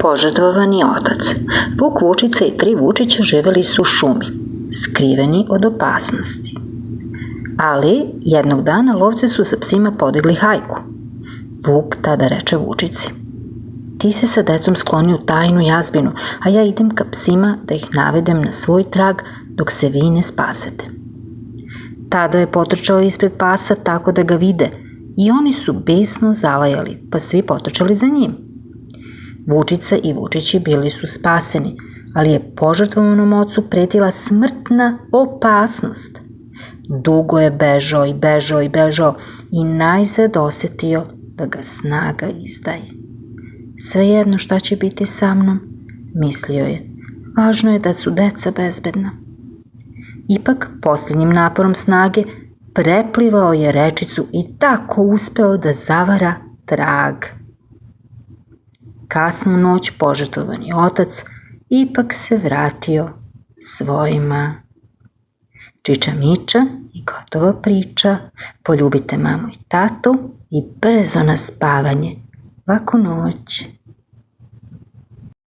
Požrtvovani otac. Vuk Vučica i 3 Vučića živeli su u šumi, skriveni od opasnosti. Ali jednog dana lovci su sa psima podigli hajku. Vuk tada reče Vučici: "Ti se sa decom skloni u tajnu jazbinu, a ja idem ka psima da ih navedem na svoj trag dok se vi ne spasete." Tada je potrčao ispred pasa tako da ga vide i oni su besno zalajali, pa svi potrčali za njim. Vučica i Vučići bili su spaseni, ali je požrtvovanom ocu pretila smrtna opasnost. Dugo je bežao i bežao i bežao i najzad osetio da ga snaga izdaje. "Svejedno šta će biti sa mnom," mislio je, "važno je da su deca bezbedna." Ipak, posljednjim naporom snage, preplivao je rečicu i tako uspeo da zavara trag. Kasnu noć požrtvovani otac ipak se vratio svojima. Čiča miča i gotova priča. Poljubite mamu i tatu i brzo na spavanje. Laku noć.